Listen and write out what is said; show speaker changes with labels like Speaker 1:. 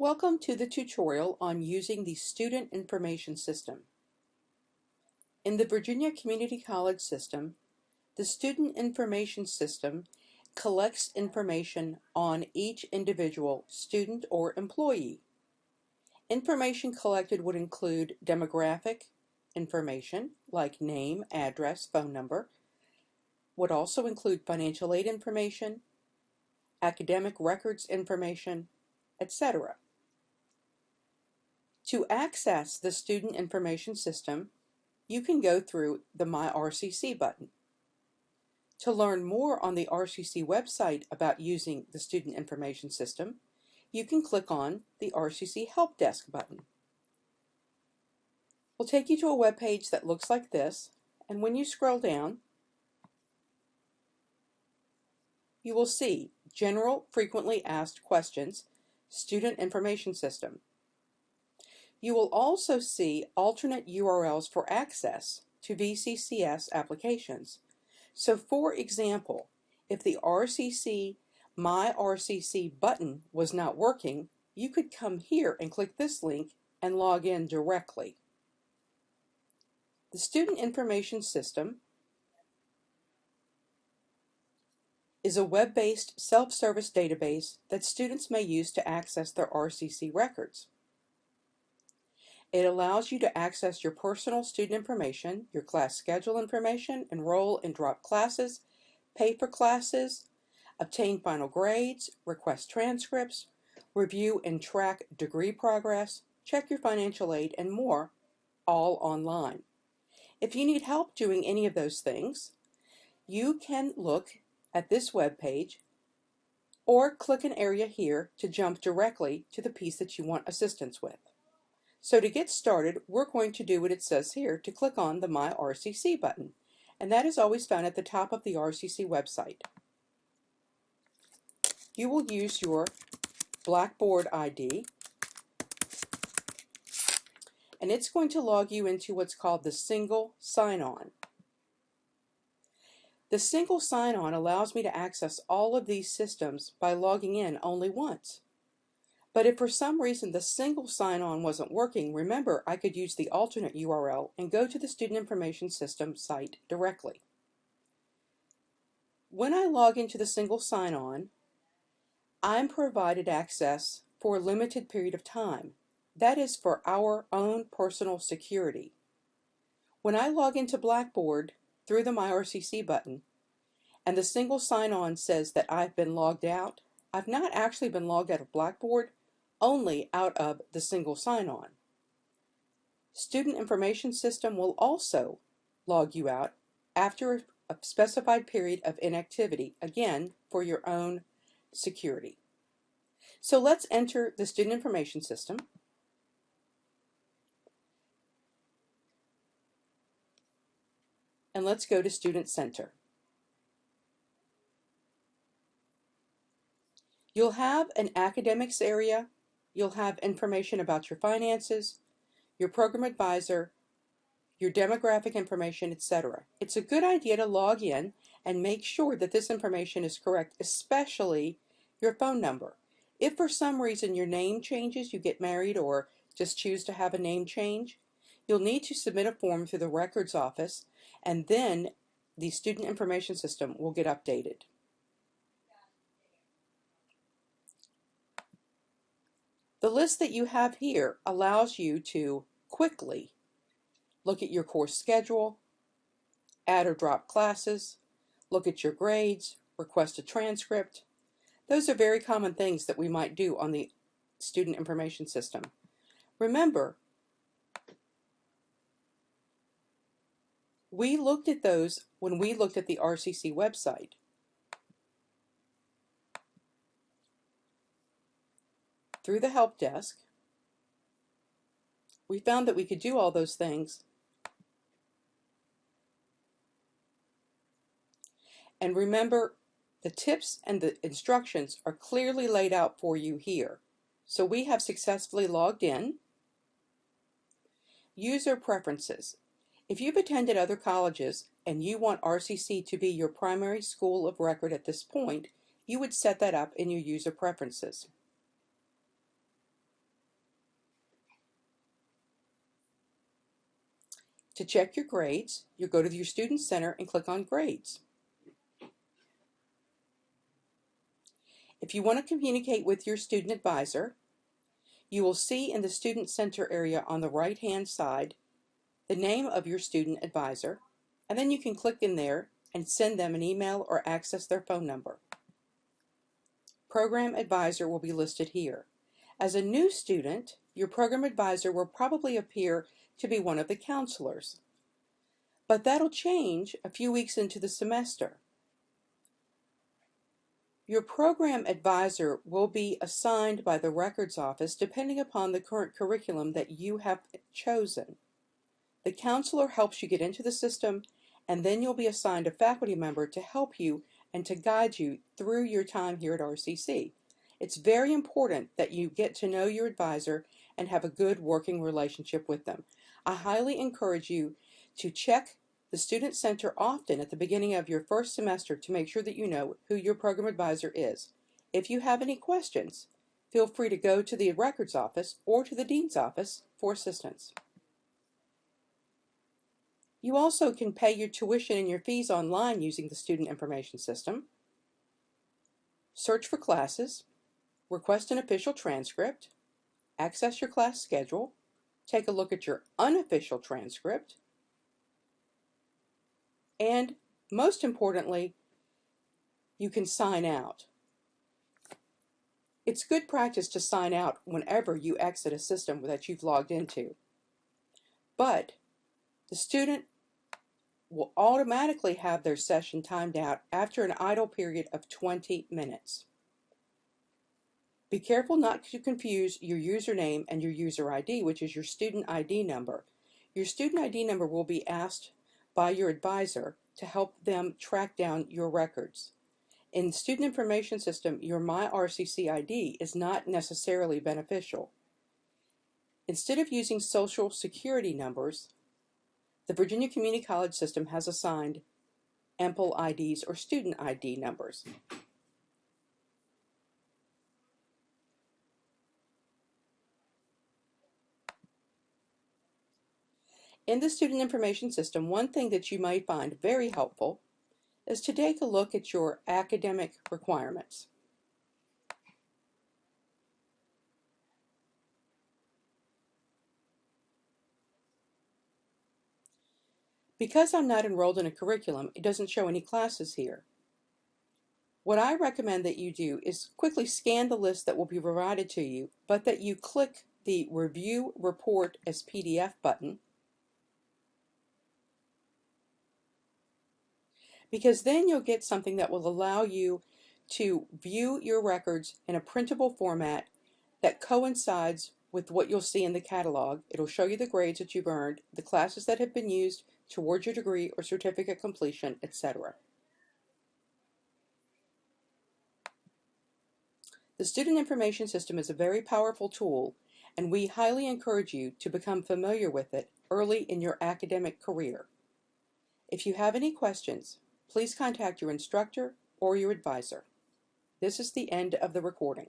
Speaker 1: Welcome to the tutorial on using the Student Information System. In the Virginia Community College system, the Student Information System collects information on each individual student or employee. Information collected would include demographic information like name, address, phone number, would also include financial aid information, academic records information, etc. To access the Student Information System, you can go through the My RCC button. To learn more on the RCC website about using the Student Information System, you can click on the RCC Help Desk button. We'll take you to a web page that looks like this, and when you scroll down, you will see General Frequently Asked Questions, Student Information System. You will also see alternate URLs for access to VCCS applications. So for example, if the RCC My RCC button was not working, you could come here and click this link and log in directly. The Student Information System is a web-based self-service database that students may use to access their RCC records. It allows you to access your personal student information, your class schedule information, enroll and drop classes, pay for classes, obtain final grades, request transcripts, review and track degree progress, check your financial aid, and more, all online. If you need help doing any of those things, you can look at this web page or click an area here to jump directly to the piece that you want assistance with. So to get started, we're going to do what it says here to click on the My RCC button, and that is always found at the top of the RCC website. You will use your Blackboard ID, and it's going to log you into what's called the single sign-on. The single sign-on allows me to access all of these systems by logging in only once. But if for some reason the single sign-on wasn't working, remember I could use the alternate URL and go to the Student Information System site directly. When I log into the single sign-on, I'm provided access for a limited period of time. That is for our own personal security. When I log into Blackboard through the My RCC button, and the single sign-on says that I've been logged out, I've not actually been logged out of Blackboard, only out of the single sign-on. Student Information System will also log you out after a specified period of inactivity, again for your own security. So let's enter the Student Information System. And let's go to Student Center. You'll have an academics area. You'll have information about your finances, your program advisor, your demographic information, etc. It's a good idea to log in and make sure that this information is correct, especially your phone number. If for some reason your name changes, you get married or just choose to have a name change, you'll need to submit a form through the records office, and then the Student Information System will get updated. The list that you have here allows you to quickly look at your course schedule, add or drop classes, look at your grades, request a transcript. Those are very common things that we might do on the Student Information System. Remember, we looked at those when we looked at the RCC website. Through the help desk, we found that we could do all those things. And remember, the tips and the instructions are clearly laid out for you here. So we have successfully logged in. User preferences. If you've attended other colleges and you want RCC to be your primary school of record at this point, you would set that up in your user preferences. To check your grades, you go to your Student Center and click on Grades. If you want to communicate with your student advisor, you will see in the Student Center area on the right-hand side the name of your student advisor, and then you can click in there and send them an email or access their phone number. Program Advisor will be listed here. As a new student, your Program Advisor will probably appear to be one of the counselors, but that'll change a few weeks into the semester. Your Program Advisor will be assigned by the Records Office depending upon the current curriculum that you have chosen. The counselor helps you get into the system, and then you'll be assigned a faculty member to help you and to guide you through your time here at RCC. It's very important that you get to know your advisor and have a good working relationship with them. I highly encourage you to check the Student Center often at the beginning of your first semester to make sure that you know who your program advisor is. If you have any questions, feel free to go to the Records Office or to the Dean's Office for assistance. You also can pay your tuition and your fees online using the Student Information System, search for classes, request an official transcript, access your class schedule, take a look at your unofficial transcript, and most importantly, you can sign out. It's good practice to sign out whenever you exit a system that you've logged into, but the student will automatically have their session timed out after an idle period of 20 minutes. Be careful not to confuse your username and your user ID, which is your student ID number. Your student ID number will be asked by your advisor to help them track down your records. In the Student Information System, your My RCC ID is not necessarily beneficial. Instead of using Social Security numbers, the Virginia Community College system has assigned EMPL IDs or student ID numbers. In the Student Information System, one thing that you might find very helpful is to take a look at your academic requirements. Because I'm not enrolled in a curriculum, it doesn't show any classes here. What I recommend that you do is quickly scan the list that will be provided to you, but that you click the Review Report as PDF button, because then you'll get something that will allow you to view your records in a printable format that coincides with what you'll see in the catalog. It'll show you the grades that you've earned, the classes that have been used towards your degree or certificate completion, etc. The Student Information System is a very powerful tool, and we highly encourage you to become familiar with it early in your academic career. If you have any questions, please contact your instructor or your advisor. This is the end of the recording.